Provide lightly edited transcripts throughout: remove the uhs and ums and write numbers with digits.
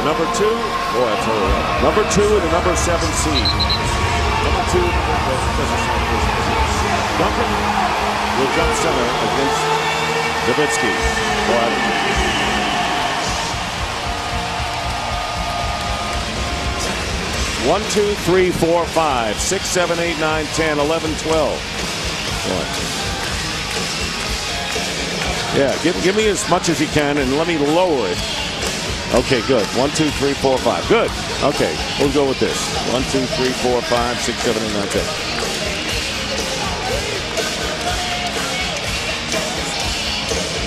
number 2. Boy, I tell you what. Number 2 and the number 7 seed. Number 2. Duncan will jump center against Nowitzki. Boy, 1, 2, 3, 4, 5, 6, 7, 8, 9, 10, 11, 12. Yeah, give me as much as you can and let me lower it. Okay, good. 1, 2, 3, 4, 5. Good. Okay, we'll go with this. 1, 2, 3, 4, 5, 6, 7, 8, 9, 10.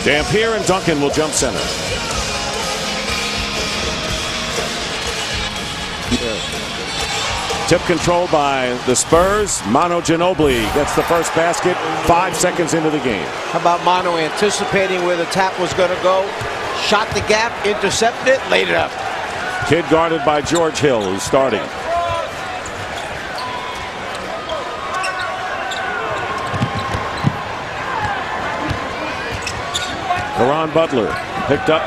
Dampier and Duncan will jump center. Tip control by the Spurs. Manu Ginobili gets the first basket 5 seconds into the game. How about Manu anticipating where the tap was going to go? Shot the gap, intercepted it, laid it up. Kidd guarded by George Hill, who's starting. Caron Butler picked up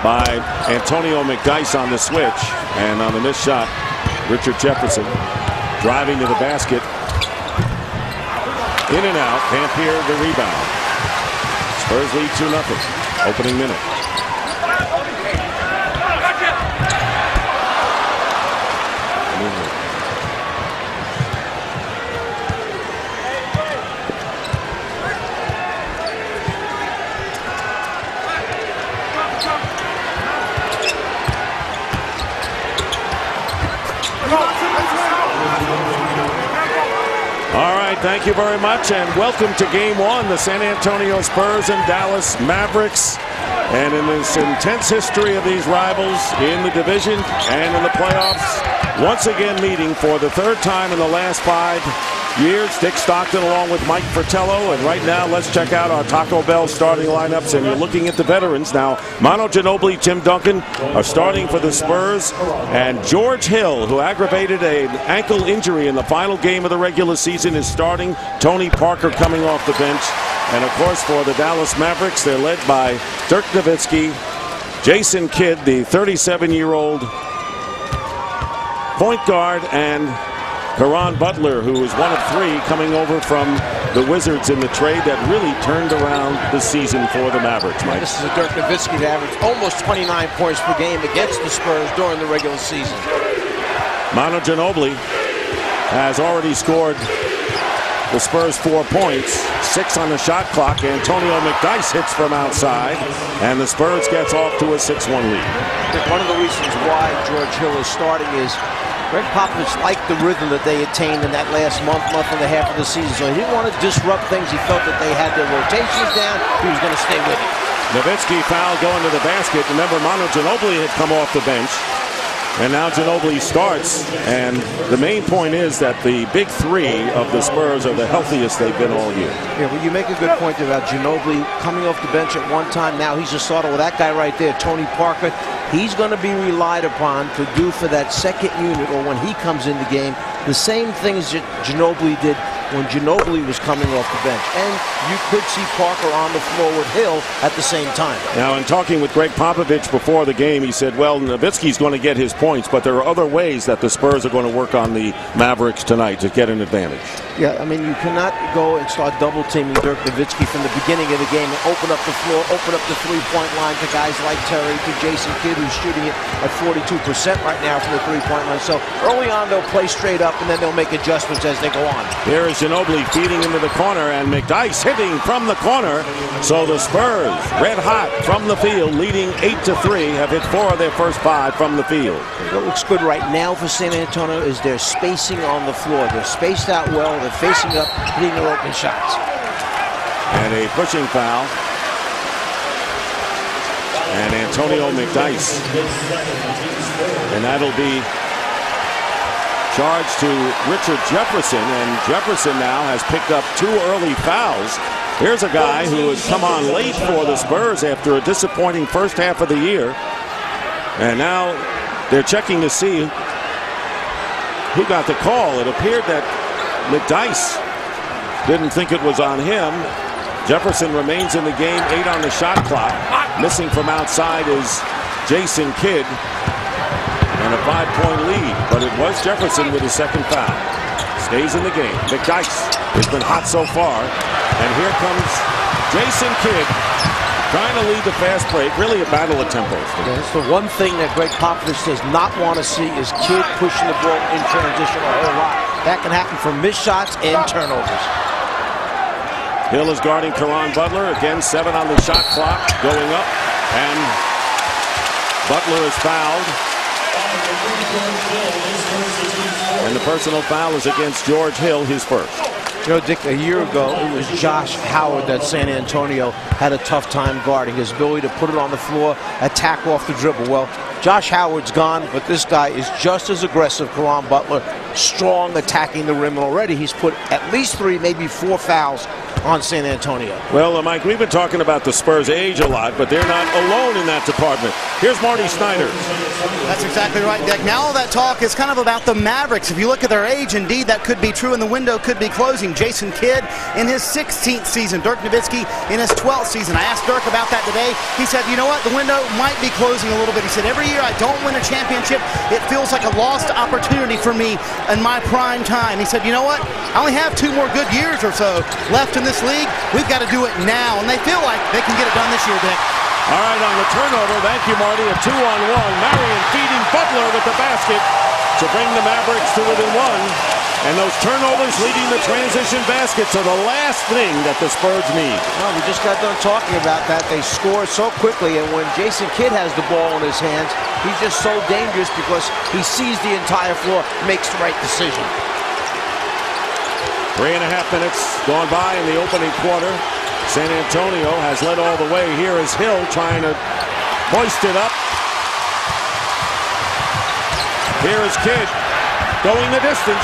by Antonio McDyess on the switch, and on the missed shot, Richard Jefferson driving to the basket. In and out. Dampier the rebound. Spurs lead 2-0. Opening minute. Thank you very much, and welcome to Game 1, the San Antonio Spurs and Dallas Mavericks. And in this intense history of these rivals in the division and in the playoffs, once again meeting for the 3rd time in the last 5 years. Dick Stockton along with Mike Fratello. And right now, let's check out our Taco Bell starting lineups. And you're looking at the veterans now. Manu Ginobili, Tim Duncan are starting for the Spurs. And George Hill, who aggravated an ankle injury in the final game of the regular season, is starting. Tony Parker coming off the bench. And of course, for the Dallas Mavericks, they're led by Dirk Nowitzki, Jason Kidd, the 37-year-old point guard, and Caron Butler, who is one of 3 coming over from the Wizards in the trade that really turned around the season for the Mavericks. Mike. This is a Dirk Nowitzki that averaged almost 29 points per game against the Spurs during the regular season. Manu Ginobili has already scored the Spurs 4 points, 6 on the shot clock. Antonio McDyess hits from outside, and the Spurs gets off to a 6-1 lead. One of the reasons why George Hill is starting is Greg Popovich liked the rhythm that they attained in that last month and a half of the season, so he didn't want to disrupt things. He felt that they had their rotations down. He was going to stay with it. Nowitzki foul going to the basket. Remember, Manu Ginobili had come off the bench. And now Ginobili starts, and the main point is that the big 3 of the Spurs are the healthiest they've been all year. Yeah, well, you make a good point about Ginobili coming off the bench at one time. Now he's a starter. Well, that guy right there, Tony Parker, he's going to be relied upon to do for that second unit, or when he comes in the game, the same things that Ginobili did when Ginobili was coming off the bench. And you could see Parker on the floor with Hill at the same time. Now, in talking with Greg Popovich before the game, he said, well, Nowitzki's going to get his points, but there are other ways that the Spurs are going to work on the Mavericks tonight to get an advantage. Yeah, I mean, you cannot go and start double-teaming Dirk Nowitzki from the beginning of the game and open up the floor, open up the three-point line to guys like Terry, to Jason Kidd, who's shooting it at 42% right now from the three-point line. So early on, they'll play straight up, and then they'll make adjustments as they go on. Here is Ginobili feeding into the corner, and McDyess hitting from the corner. So the Spurs, red hot from the field, leading 8-3, have hit 4 of their first 5 from the field. What looks good right now for San Antonio is their spacing on the floor. They're spaced out well. They're facing up, hitting their open shots. And a pushing foul. And Antonio McDyess. And that'll be charged to Richard Jefferson. And Jefferson now has picked up 2 early fouls. Here's a guy who has come on late for the Spurs after a disappointing first half of the year. And now they're checking to see who got the call. It appeared that McDyess didn't think it was on him. Jefferson remains in the game, 8 on the shot clock. Missing from outside is Jason Kidd and a 5-point lead. But it was Jefferson with his second foul. Stays in the game. McDyess has been hot so far. And here comes Jason Kidd trying to lead the fast break. Really a battle of tempos. That's the one thing that Greg Popovich does not want to see is Kidd pushing the ball in transition a whole lot. That can happen from missed shots and turnovers. Hill is guarding Caron Butler. Again, 7 on the shot clock going up. And Butler is fouled. And the personal foul is against George Hill, his first. You know, Dick, a year ago, it was Josh Howard that San Antonio had a tough time guarding. His ability to put it on the floor, attack off the dribble. Well, Josh Howard's gone, but this guy is just as aggressive. Caron Butler, strong, attacking the rim. And already he's put at least 3, maybe 4 fouls on San Antonio. Well, Mike, we've been talking about the Spurs' age a lot, but they're not alone in that department. Here's Marty Snyder. That's exactly right, Dick. Now all that talk is kind of about the Mavericks. If you look at their age, indeed, that could be true, and the window could be closing. Jason Kidd in his 16th season. Dirk Nowitzki in his 12th season. I asked Dirk about that today. He said, you know what? The window might be closing a little bit. He said, every year I don't win a championship, it feels like a lost opportunity for me in my prime time. He said, you know what? I only have 2 more good years or so left in this league. We've got to do it now, and they feel like they can get it done this year, Dick. All right, on the turnover, thank you, Marty, a 2-on-1. Marion feeding Butler with the basket to bring the Mavericks to within 1. And those turnovers leading the transition baskets are the last thing that the Spurs need. No, we just got done talking about that. They score so quickly, and when Jason Kidd has the ball in his hands, he's just so dangerous because he sees the entire floor, makes the right decision. 3.5 minutes gone by in the opening quarter. San Antonio has led all the way. Here is Hill trying to hoist it up. Here is Kidd going the distance.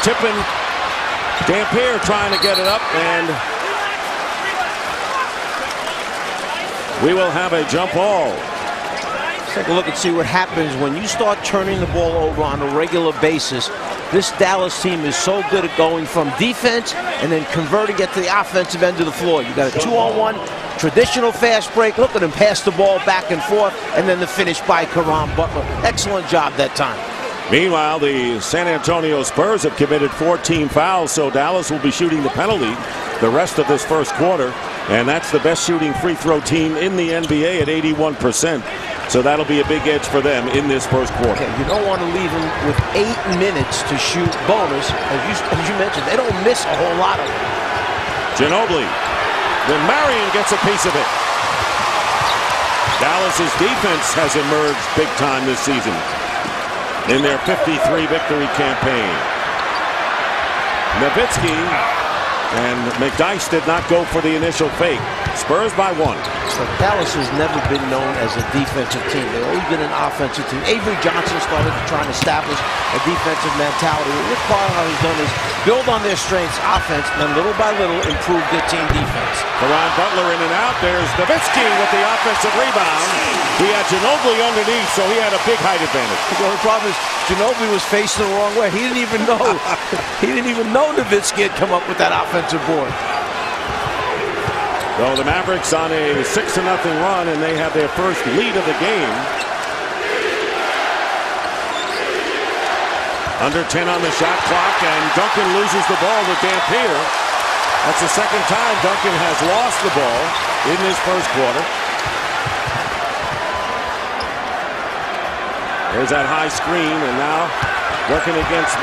Tipping. Dampier trying to get it up, and we will have a jump ball. Take a look and see what happens when you start turning the ball over on a regular basis. This Dallas team is so good at going from defense and then converting it to the offensive end of the floor. You got a 2-on-1, traditional fast break. Look at him pass the ball back and forth, and then the finish by Caron Butler. Excellent job that time. Meanwhile, the San Antonio Spurs have committed 14 fouls, so Dallas will be shooting the penalty the rest of this first quarter, and that's the best shooting free throw team in the NBA at 81%. So that'll be a big edge for them in this first quarter. Okay, you don't want to leave them with 8 minutes to shoot bonus. As you mentioned, they don't miss a whole lot of them. Ginobili. Then Marion gets a piece of it. Dallas's defense has emerged big time this season in their 53 victory campaign. Nowitzki and McDyess did not go for the initial fake. Spurs by 1. So Dallas has never been known as a defensive team. They've always been an offensive team. Avery Johnson started to try and establish a defensive mentality. What Rick Carlisle has done is build on their strengths offense, and then little by little improve their team defense. Caron Butler in and out. There's Nowitzki with the offensive rebound. He had Ginobili underneath, so he had a big height advantage. The only problem is Ginobili was facing the wrong way. He didn't even know. He didn't even know Nowitzki had come up with that offensive board. So the Mavericks on a 6-0 run, and they have their first lead of the game. Under 10 on the shot clock, and Duncan loses the ball to Dampier. That's the second time Duncan has lost the ball in this first quarter. There's that high screen, and now working against